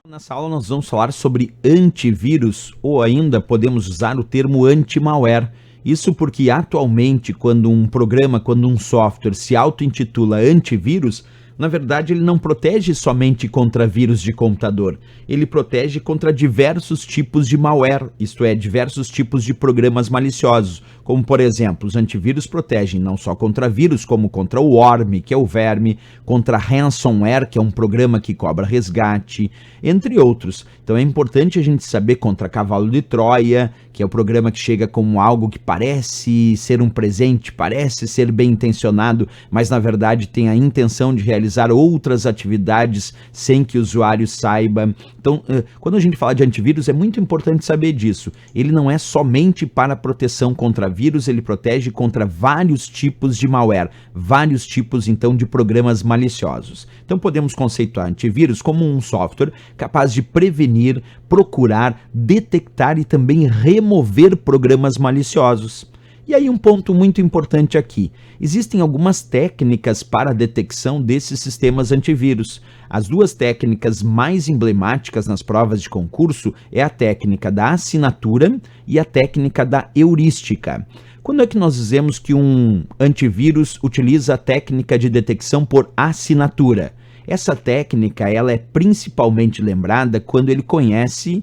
Nessa aula nós vamos falar sobre antivírus, ou ainda podemos usar o termo anti-malware. Isso porque atualmente quando um software se auto-intitula antivírus, na verdade ele não protege somente contra vírus de computador, ele protege contra diversos tipos de malware, isto é, diversos tipos de programas maliciosos, como por exemplo, os antivírus protegem não só contra vírus, como contra o worm, que é o verme, contra ransomware, que é um programa que cobra resgate, entre outros. Então é importante a gente saber contra cavalo de Troia, que é o programa que chega como algo que parece ser um presente, parece ser bem intencionado, mas na verdade tem a intenção de realizar outras atividades sem que o usuário saiba. Então, quando a gente fala de antivírus, é muito importante saber disso. Ele não é somente para proteção contra vírus, ele protege contra vários tipos de malware, vários tipos, então, de programas maliciosos. Então, podemos conceituar antivírus como um software capaz de prevenir, procurar, detectar e também remover programas maliciosos. E aí um ponto muito importante aqui, existem algumas técnicas para a detecção desses sistemas antivírus. As duas técnicas mais emblemáticas nas provas de concurso é a técnica da assinatura e a técnica da heurística. Quando é que nós dizemos que um antivírus utiliza a técnica de detecção por assinatura? Essa técnica ela é principalmente lembrada quando ele consegue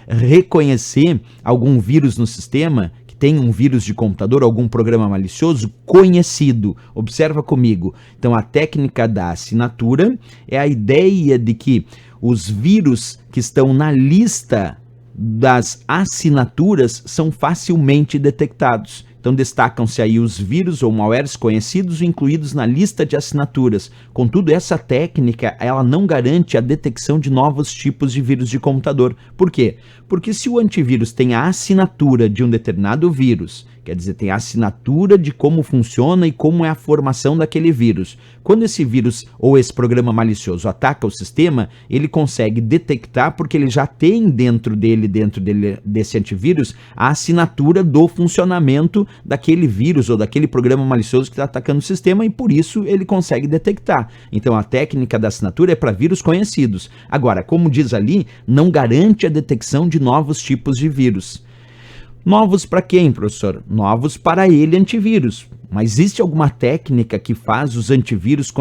reconhecer algum vírus no sistema, que tem um vírus de computador, algum programa malicioso conhecido. Observa comigo. Então a técnica da assinatura é a ideia de que os vírus que estão na lista das assinaturas são facilmente detectados. Então destacam-se aí os vírus ou malwares conhecidos incluídos na lista de assinaturas. Contudo, essa técnica ela não garante a detecção de novos tipos de vírus de computador. Por quê? Porque se o antivírus tem a assinatura de um determinado vírus, quer dizer, tem a assinatura de como funciona e como é a formação daquele vírus. Quando esse vírus ou esse programa malicioso ataca o sistema, ele consegue detectar porque ele já tem dentro dele desse antivírus, a assinatura do funcionamento daquele vírus ou daquele programa malicioso que está atacando o sistema e por isso ele consegue detectar. Então a técnica da assinatura é para vírus conhecidos. Agora, como diz ali, não garante a detecção de novos tipos de vírus. Novos para quem, professor? Novos para ele antivírus. Mas existe alguma técnica que faz os antivírus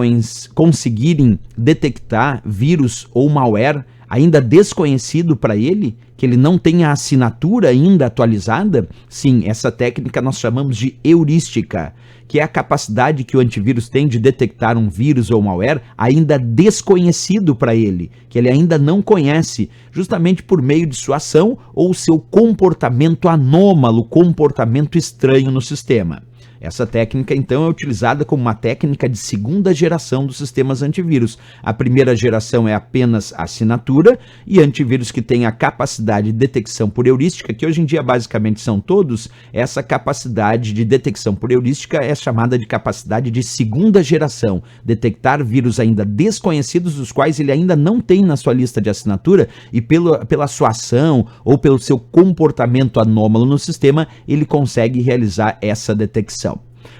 conseguirem detectar vírus ou malware ainda desconhecido para ele? Que ele não tem a assinatura ainda atualizada? Sim, essa técnica nós chamamos de heurística, que é a capacidade que o antivírus tem de detectar um vírus ou malware ainda desconhecido para ele, que ele ainda não conhece, justamente por meio de sua ação ou seu comportamento anômalo, comportamento estranho no sistema. Essa técnica, então, é utilizada como uma técnica de segunda geração dos sistemas antivírus. A primeira geração é apenas assinatura e antivírus que tem a capacidade de detecção por heurística, que hoje em dia basicamente são todos, essa capacidade de detecção por heurística é chamada de capacidade de segunda geração, detectar vírus ainda desconhecidos, dos quais ele ainda não tem na sua lista de assinatura e pela sua ação ou pelo seu comportamento anômalo no sistema, ele consegue realizar essa detecção.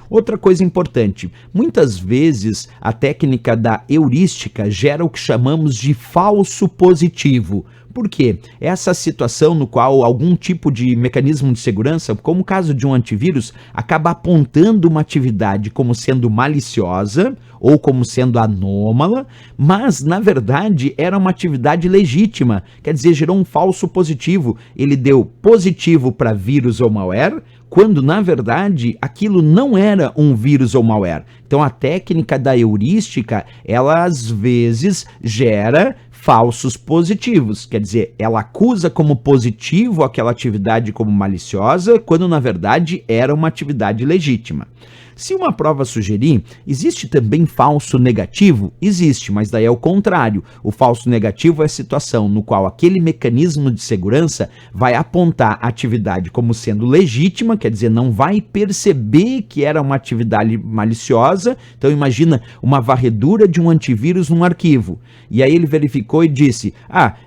Outra coisa importante, muitas vezes a técnica da heurística gera o que chamamos de falso positivo. Por quê? Essa situação no qual algum tipo de mecanismo de segurança, como o caso de um antivírus, acaba apontando uma atividade como sendo maliciosa ou como sendo anômala, mas na verdade era uma atividade legítima, quer dizer, gerou um falso positivo. Ele deu positivo para vírus ou malware, quando na verdade aquilo não era um vírus ou malware. Então a técnica da heurística, ela às vezes gera falsos positivos, quer dizer, ela acusa como positivo aquela atividade como maliciosa, quando na verdade era uma atividade legítima. Se uma prova sugerir, existe também falso negativo? Existe, mas daí é o contrário. O falso negativo é a situação no qual aquele mecanismo de segurança vai apontar a atividade como sendo legítima, quer dizer, não vai perceber que era uma atividade maliciosa. Então imagina uma varredura de um antivírus num arquivo. E aí ele verificou e disse,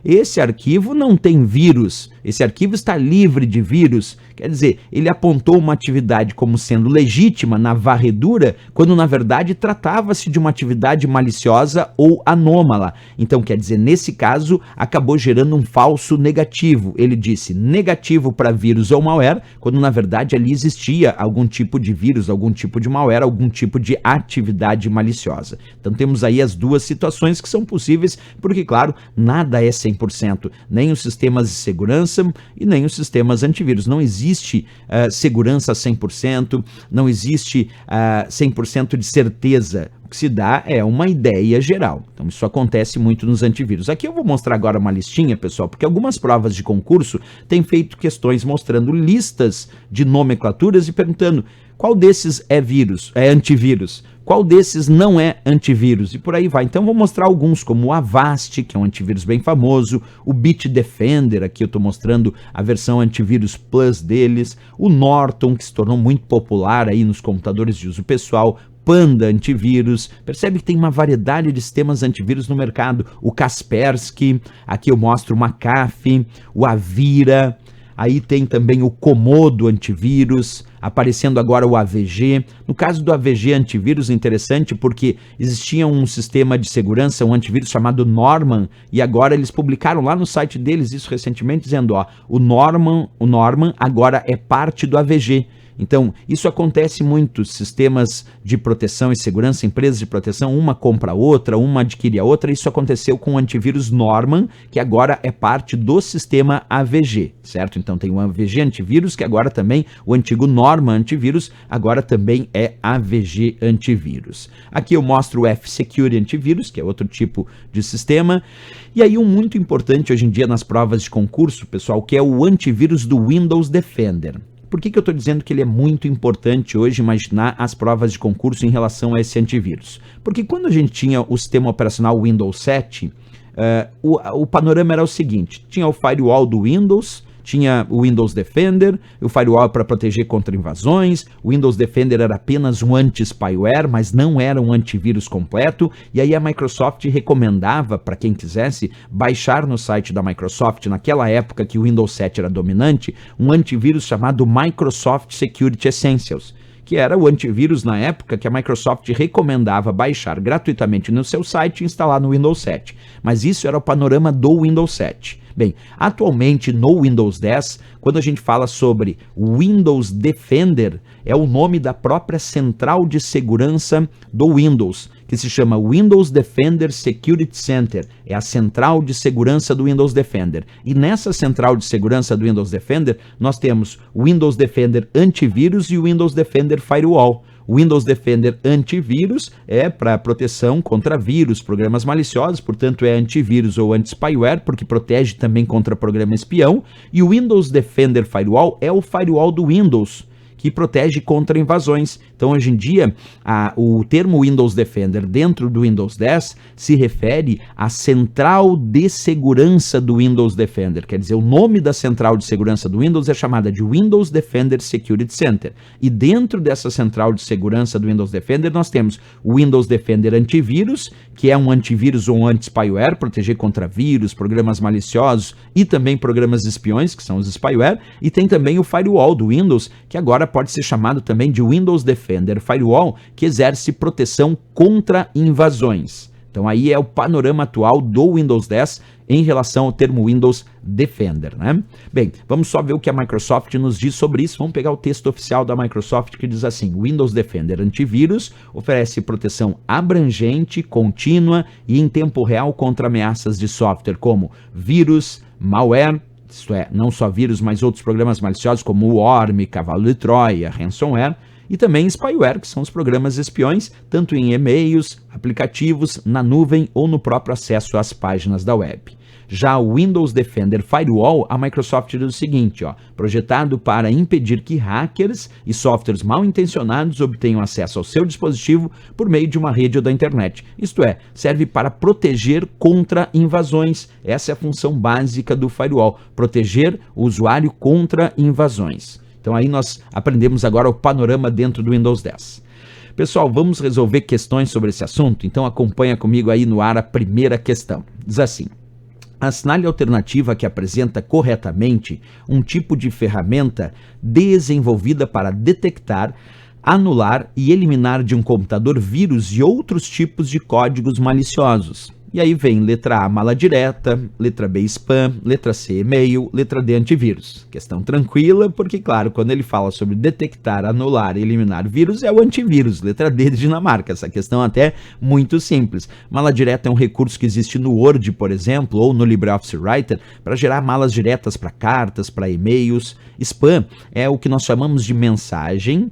esse arquivo não tem vírus. esse arquivo está livre de vírus, quer dizer, ele apontou uma atividade como sendo legítima na varredura, quando na verdade tratava-se de uma atividade maliciosa ou anômala. Então, quer dizer, nesse caso, acabou gerando um falso negativo. Ele disse negativo para vírus ou malware, quando na verdade ali existia algum tipo de vírus, algum tipo de malware, algum tipo de atividade maliciosa. Então temos aí as duas situações que são possíveis, porque claro, nada é 100%, nem os sistemas de segurança e nem os sistemas antivírus. Não existe segurança 100%, não existe 100% de certeza. O que se dá é uma ideia geral. Então isso acontece muito nos antivírus. Aqui eu vou mostrar agora uma listinha, pessoal, porque algumas provas de concurso têm feito questões mostrando listas de nomenclaturas e perguntando qual desses é antivírus, qual desses não é antivírus e por aí vai. Então vou mostrar alguns, como o Avast, que é um antivírus bem famoso, o Bitdefender, aqui eu estou mostrando a versão antivírus Plus deles, o Norton, que se tornou muito popular aí nos computadores de uso pessoal, Panda Antivírus, percebe que tem uma variedade de sistemas antivírus no mercado, o Kaspersky, aqui eu mostro o McAfee, o Avira, aí tem também o Komodo Antivírus, aparecendo agora o AVG. No caso do AVG Antivírus, interessante porque existia um sistema de segurança, um antivírus chamado Norman, e agora eles publicaram lá no site deles isso recentemente, dizendo, ó, o Norman agora é parte do AVG. Então, isso acontece muito, sistemas de proteção e segurança, empresas de proteção, uma compra a outra, uma adquire a outra, isso aconteceu com o antivírus Norman, que agora é parte do sistema AVG, certo? Então tem o AVG Antivírus, que agora também, o antigo Norman Antivírus, agora também é AVG Antivírus. Aqui eu mostro o F-Security Antivírus, que é outro tipo de sistema, e aí um muito importante hoje em dia nas provas de concurso, pessoal, que é o antivírus do Windows Defender. Por que eu estou dizendo que ele é muito importante hoje imaginar as provas de concurso em relação a esse antivírus? Porque quando a gente tinha o sistema operacional Windows 7, o panorama era o seguinte, tinha o firewall do Windows, tinha o Windows Defender, o firewall para proteger contra invasões, o Windows Defender era apenas um anti-spyware, mas não era um antivírus completo, e aí a Microsoft recomendava, para quem quisesse, baixar no site da Microsoft, naquela época que o Windows 7 era dominante, um antivírus chamado Microsoft Security Essentials, que era o antivírus na época que a Microsoft recomendava baixar gratuitamente no seu site e instalar no Windows 7. Mas isso era o panorama do Windows 7. Bem, atualmente no Windows 10, quando a gente fala sobre Windows Defender, é o nome da própria central de segurança do Windows, que se chama Windows Defender Security Center. É a central de segurança do Windows Defender. E nessa central de segurança do Windows Defender, nós temos o Windows Defender Antivírus e o Windows Defender Firewall. O Windows Defender Antivírus é para proteção contra vírus, programas maliciosos, portanto é antivírus ou anti-spyware, porque protege também contra programa espião. E o Windows Defender Firewall é o firewall do Windows, que protege contra invasões. Então, hoje em dia, o termo Windows Defender dentro do Windows 10 se refere à central de segurança do Windows Defender. Quer dizer, o nome da central de segurança do Windows é chamada de Windows Defender Security Center. E dentro dessa central de segurança do Windows Defender, nós temos o Windows Defender Antivírus, que é um antivírus ou um anti-spyware, proteger contra vírus, programas maliciosos e também programas espiões, que são os spyware, e tem também o Firewall do Windows, que agora pode ser chamado também de Windows Defender Firewall, que exerce proteção contra invasões. Então aí é o panorama atual do Windows 10 em relação ao termo Windows Defender, né? Bem, vamos só ver o que a Microsoft nos diz sobre isso. Vamos pegar o texto oficial da Microsoft que diz assim: Windows Defender Antivírus oferece proteção abrangente, contínua e em tempo real contra ameaças de software como vírus, malware, isto é, não só vírus, mas outros programas maliciosos como o Worm, Cavalo de Troia, ransomware, e também spyware, que são os programas espiões, tanto em e-mails, aplicativos, na nuvem ou no próprio acesso às páginas da web. Já o Windows Defender Firewall, a Microsoft diz o seguinte, projetado para impedir que hackers e softwares mal intencionados obtenham acesso ao seu dispositivo por meio de uma rede ou da internet. Isto é, serve para proteger contra invasões. Essa é a função básica do firewall, proteger o usuário contra invasões. Então aí nós aprendemos agora o panorama dentro do Windows 10. Pessoal, vamos resolver questões sobre esse assunto? Então acompanha comigo aí no ar a primeira questão. Diz assim: Assinale a alternativa que apresenta corretamente um tipo de ferramenta desenvolvida para detectar, anular e eliminar de um computador vírus e outros tipos de códigos maliciosos. E aí vem letra A, mala direta, letra B, spam, letra C, e-mail, letra D, antivírus. Questão tranquila, porque, claro, quando ele fala sobre detectar, anular e eliminar vírus, é o antivírus, letra D de Dinamarca. Essa questão até muito simples. Mala direta é um recurso que existe no Word, por exemplo, ou no LibreOffice Writer, para gerar malas diretas para cartas, para e-mails. Spam é o que nós chamamos de mensagem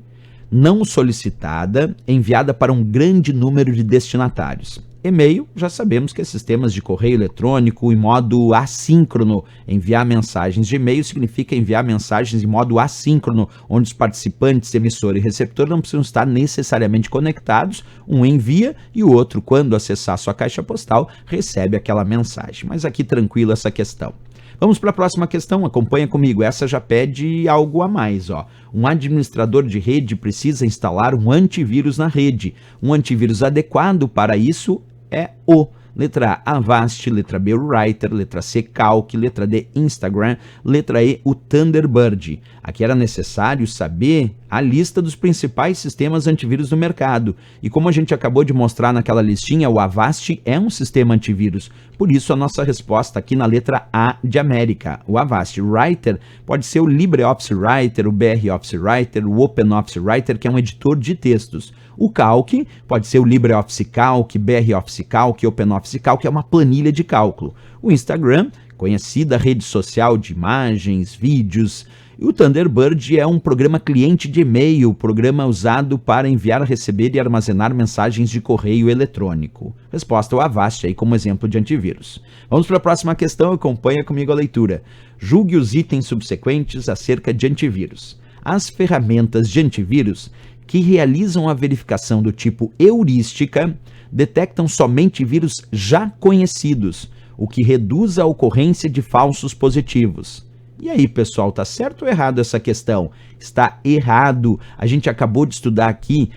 não solicitada, enviada para um grande número de destinatários. E-mail, já sabemos que é sistemas de correio eletrônico em modo assíncrono. Enviar mensagens de e-mail significa enviar mensagens em modo assíncrono, onde os participantes, emissor e receptor, não precisam estar necessariamente conectados. Um envia e o outro, quando acessar sua caixa postal, recebe aquela mensagem. Mas aqui tranquilo essa questão. Vamos para a próxima questão, acompanha comigo, essa já pede algo a mais. Um administrador de rede precisa instalar um antivírus na rede. Um antivírus adequado para isso é o letra A, Avast, letra B, o Writer, letra C, Calc, letra D, Instagram, letra E, o Thunderbird. Aqui era necessário saber a lista dos principais sistemas antivírus do mercado. E como a gente acabou de mostrar naquela listinha, o Avast é um sistema antivírus. Por isso a nossa resposta aqui na letra A de América, o Avast. Writer pode ser o LibreOffice Writer, o BROffice Writer, o OpenOffice Writer, que é um editor de textos. O Calc pode ser o LibreOffice Calc, BROffice Calc, OpenOffice Calc, é uma planilha de cálculo. O Instagram, conhecida rede social de imagens, vídeos. E o Thunderbird é um programa cliente de e-mail, programa usado para enviar, receber e armazenar mensagens de correio eletrônico. Resposta: o Avast aí como exemplo de antivírus. Vamos para a próxima questão, acompanha comigo a leitura. Julgue os itens subsequentes acerca de antivírus. As ferramentas de antivírus que realizam a verificação do tipo heurística detectam somente vírus já conhecidos, o que reduz a ocorrência de falsos positivos. E aí, pessoal, tá certo ou errado essa questão? Está errado. A gente acabou de estudar aqui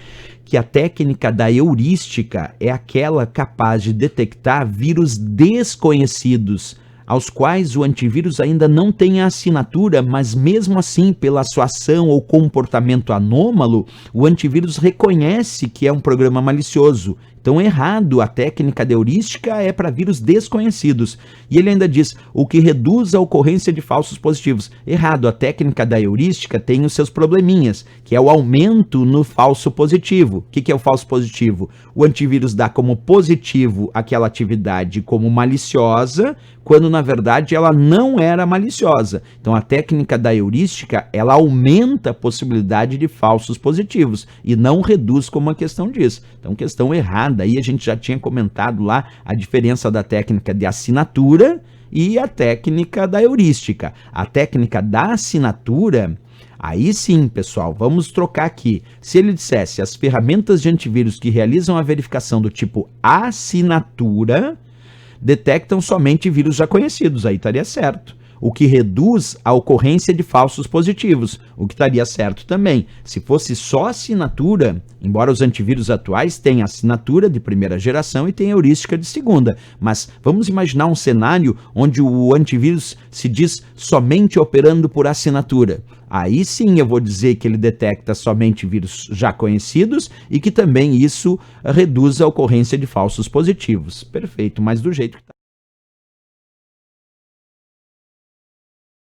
que a técnica da heurística é aquela capaz de detectar vírus desconhecidos, aos quais o antivírus ainda não tem a assinatura, mas mesmo assim, pela sua ação ou comportamento anômalo, o antivírus reconhece que é um programa malicioso. Então, errado, a técnica de heurística é para vírus desconhecidos. E ele ainda diz, o que reduz a ocorrência de falsos positivos. Errado, a técnica da heurística tem os seus probleminhas, que é o aumento no falso positivo. O que é o falso positivo? O antivírus dá como positivo aquela atividade como maliciosa, quando na verdade ela não era maliciosa. Então a técnica da heurística, ela aumenta a possibilidade de falsos positivos e não reduz, como a questão diz. Então questão errada, aí a gente já tinha comentado lá a diferença da técnica de assinatura e a técnica da heurística. A técnica da assinatura, aí sim, pessoal, vamos trocar aqui. Se ele dissesse as ferramentas de antivírus que realizam a verificação do tipo assinatura detectam somente vírus já conhecidos, aí estaria certo. O que reduz a ocorrência de falsos positivos, o que estaria certo também. Se fosse só assinatura, embora os antivírus atuais tenham assinatura de primeira geração e tenham heurística de segunda, mas vamos imaginar um cenário onde o antivírus se diz somente operando por assinatura. Aí sim eu vou dizer que ele detecta somente vírus já conhecidos e que também isso reduz a ocorrência de falsos positivos. Perfeito, mas do jeito que está.